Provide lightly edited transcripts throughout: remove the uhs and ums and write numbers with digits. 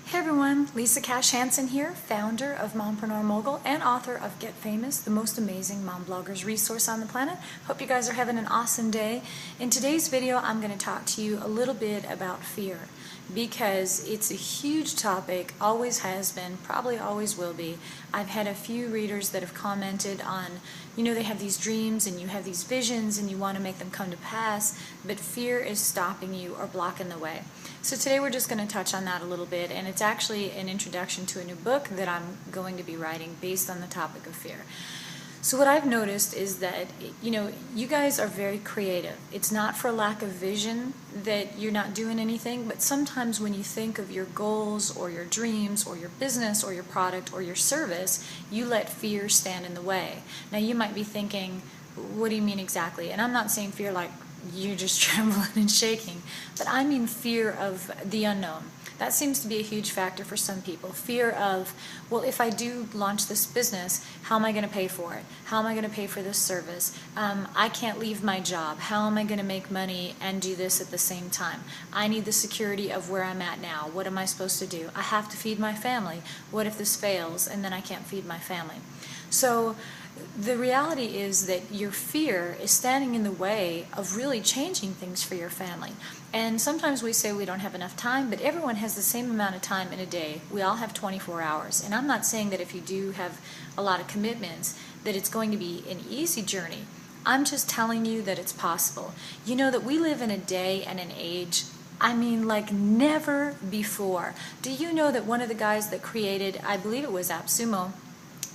Hey everyone, Lisa Cash Hansen here, founder of Mompreneur Mogul and author of Get Famous, the most amazing mom bloggers resource on the planet. Hope you guys are having an awesome day. In today's video, I'm going to talk to you a little bit about fear because it's a huge topic, always has been, probably always will be. I've had a few readers that have commented on, they have these dreams and you have these visions and you want to make them come to pass, but fear is stopping you or blocking the way. So today we're just going to touch on that a little bit, and it's actually an introduction to a new book that I'm going to be writing based on the topic of fear. So what I've noticed is that, you guys are very creative. It's not for lack of vision that you're not doing anything, but sometimes when you think of your goals or your dreams or your business or your product or your service, you let fear stand in the way. Now you might be thinking, what do you mean exactly? And I'm not saying fear like you're just trembling and shaking, but I mean fear of the unknown. That seems to be a huge factor for some people. Fear of, well, if I do launch this business, how am I going to pay for it? How am I going to pay for this service? I can't leave my job. How am I going to make money and do this at the same time? I need the security of where I'm at now. What am I supposed to do? I have to feed my family. What if this fails and then I can't feed my family? So the reality is that your fear is standing in the way of really changing things for your family. And sometimes we say we don't have enough time, but everyone has the same amount of time in a day. We all have 24 hours. And I'm not saying that if you do have a lot of commitments, that it's going to be an easy journey. I'm just telling you that it's possible. You know that we live in a day and an age, like never before. Do you know that one of the guys that created, I believe it was AppSumo,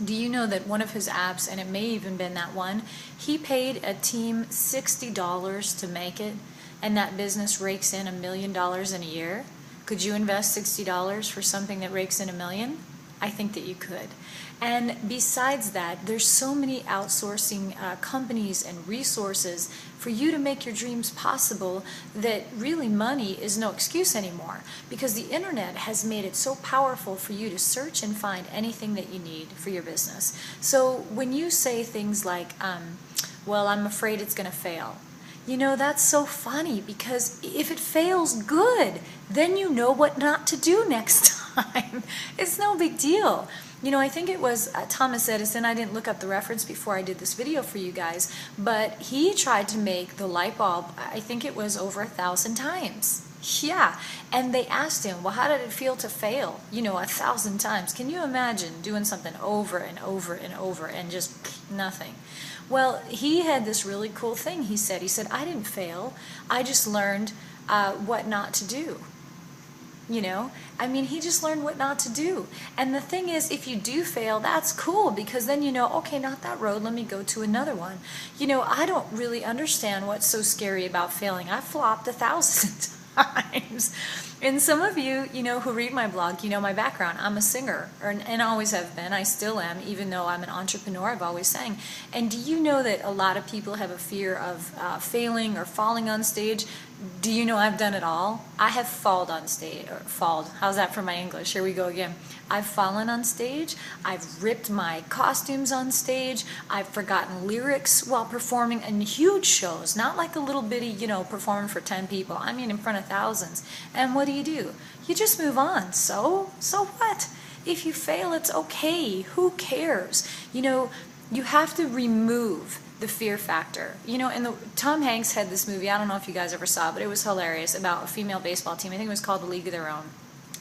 do you know that one of his apps, and it may even been that one, he paid a team $60 to make it, and that business rakes in $1 million in a year? Could you invest $60 for something that rakes in $1 million? I think that you could. And besides that, there's so many outsourcing companies and resources for you to make your dreams possible that really money is no excuse anymore, because the internet has made it so powerful for you to search and find anything that you need for your business. So when you say things like, well, I'm afraid it's going to fail, that's so funny, because if it fails, good. Then you know what not to do next time. It's no big deal. I think it was Thomas Edison. I didn't look up the reference before I did this video for you guys, but he tried to make the light bulb, I think it was over 1,000 times. Yeah, and they asked him, well, how did it feel to fail, 1,000 times? Can you imagine doing something over and over and over and just nothing? Well, he had this really cool thing he said. He said, I didn't fail. I just learned what not to do. He just learned what not to do. And the thing is, if you do fail, that's cool, because then okay, not that road, let me go to another one. I don't really understand what's so scary about failing. I flopped 1,000 times. And some of you, who read my blog, my background. I'm a singer, and always have been. I still am, even though I'm an entrepreneur, I've always sang. And do you know that a lot of people have a fear of failing or falling on stage? Do you know I've done it all? I have falled on stage, or falled. How's that for my English? Here we go again. I've fallen on stage. I've ripped my costumes on stage. I've forgotten lyrics while performing in huge shows, not like a little bitty, performing for 10 people. In front of thousands. And what do? You just move on. So what? If you fail, it's okay. Who cares? You have to remove the fear factor. And Tom Hanks had this movie, I don't know if you guys ever saw it, but it was hilarious, about a female baseball team. I think it was called The League of Their Own.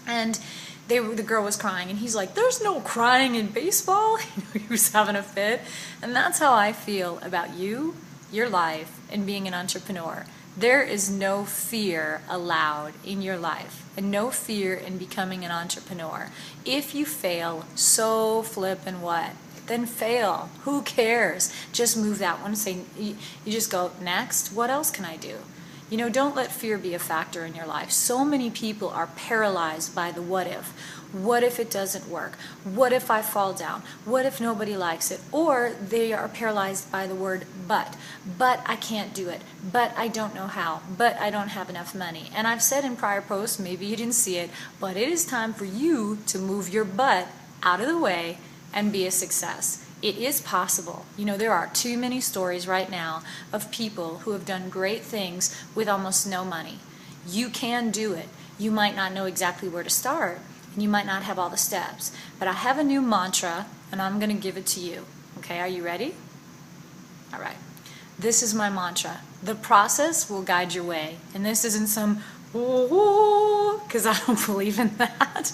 And the girl was crying, and he's like, there's no crying in baseball. He was having a fit. And that's how I feel about you, your life, and being an entrepreneur. There is no fear allowed in your life, and no fear in becoming an entrepreneur. If you fail, so flippin' what? Then fail. Who cares? Just move that one and say, you just go, next, what else can I do? Don't let fear be a factor in your life. So many people are paralyzed by the what if. What if it doesn't work? What if I fall down? What if nobody likes it? Or they are paralyzed by the word but. But I can't do it. But I don't know how. But I don't have enough money. And I've said in prior posts, maybe you didn't see it, but it is time for you to move your butt out of the way and be a success. It is possible. There are too many stories right now of people who have done great things with almost no money. You can do it. You might not know exactly where to start. and you might not have all the steps. But I have a new mantra, and I'm going to give it to you. Okay, are you ready? All right. This is my mantra. The process will guide your way. And this isn't some, because I don't believe in that.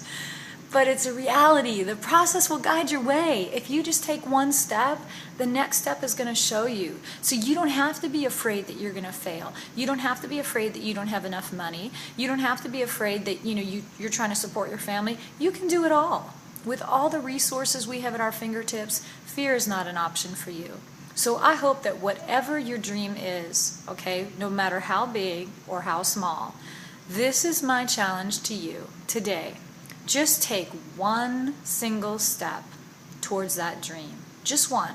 But it's a reality. The process will guide your way. If you just take one step, the next step is going to show you. So you don't have to be afraid that you're going to fail. You don't have to be afraid that you don't have enough money. You don't have to be afraid that you're trying to support your family. You can do it all. With all the resources we have at our fingertips, fear is not an option for you. So I hope that whatever your dream is, okay, no matter how big or how small, this is my challenge to you today. Just take one single step towards that dream, just one,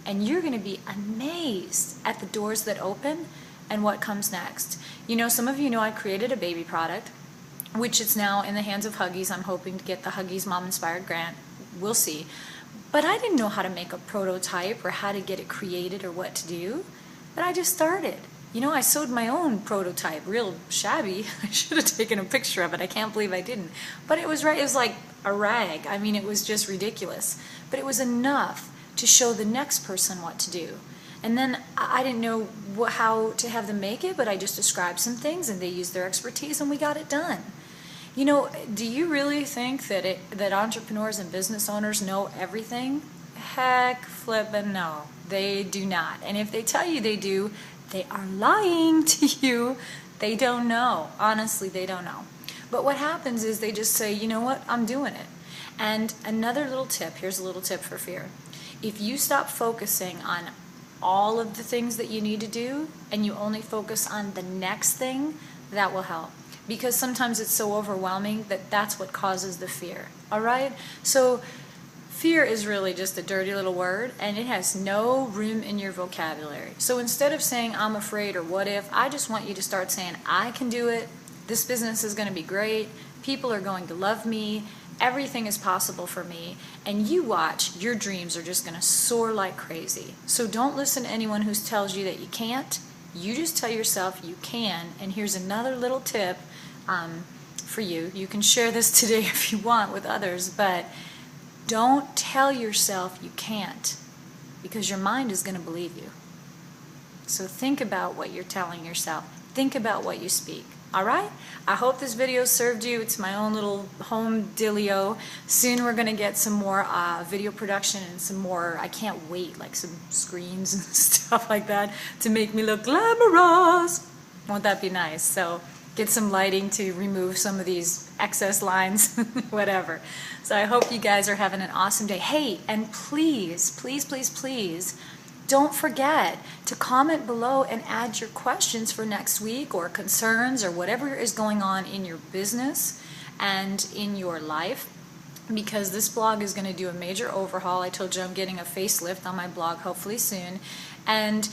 and you're going to be amazed at the doors that open and what comes next. Some of you know I created a baby product, which is now in the hands of Huggies. I'm hoping to get the Huggies Mom Inspired grant. We'll see. But I didn't know how to make a prototype or how to get it created or what to do, but I just started. I sewed my own prototype, real shabby. I should have taken a picture of it. I can't believe I didn't. But it was right. It was like a rag. I mean, it was just ridiculous. But it was enough to show the next person what to do. And then I didn't know how to have them make it, but I just described some things, and they used their expertise, and we got it done. Do you really think that entrepreneurs and business owners know everything? Heck flippin' no. They do not. And if they tell you they do, they are lying to you. They don't know. Honestly, they don't know. But what happens is they just say, you know what, I'm doing it. And another little tip, here's a little tip for fear. If you stop focusing on all of the things that you need to do and you only focus on the next thing, that will help. Because sometimes it's so overwhelming that that's what causes the fear. All right? So fear is really just a dirty little word, and it has no room in your vocabulary. So instead of saying, I'm afraid or what if, I just want you to start saying, I can do it. This business is going to be great. People are going to love me. Everything is possible for me. And you watch, your dreams are just going to soar like crazy. So don't listen to anyone who tells you that you can't. You just tell yourself you can. And here's another little tip for you. You can share this today if you want with others, but don't tell yourself you can't, because your mind is going to believe you. So think about what you're telling yourself. Think about what you speak. All right? I hope this video served you. It's my own little home dealio. Soon we're going to get some more video production and some more, I can't wait, like some screens and stuff like that to make me look glamorous. Won't that be nice? So get some lighting to remove some of these excess lines, whatever. So I hope you guys are having an awesome day. Hey, and please, please, please, please, don't forget to comment below and add your questions for next week or concerns or whatever is going on in your business and in your life, because this blog is going to do a major overhaul. I told you I'm getting a facelift on my blog hopefully soon. And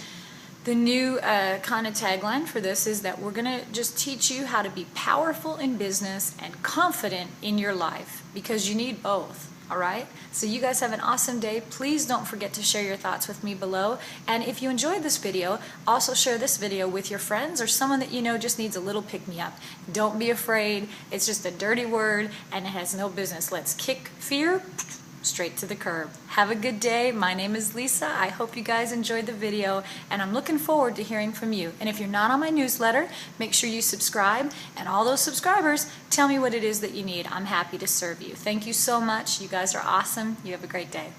the new kind of tagline for this is that we're going to just teach you how to be powerful in business and confident in your life, because you need both. All right? So you guys have an awesome day. Please don't forget to share your thoughts with me below. And if you enjoyed this video, also share this video with your friends or someone that you know just needs a little pick-me-up. Don't be afraid. It's just a dirty word and it has no business. Let's kick fear straight to the curb. Have a good day. My name is Lisa. I hope you guys enjoyed the video, and I'm looking forward to hearing from you. And if you're not on my newsletter, make sure you subscribe, and all those subscribers, tell me what it is that you need. I'm happy to serve you. Thank you so much. You guys are awesome. You have a great day.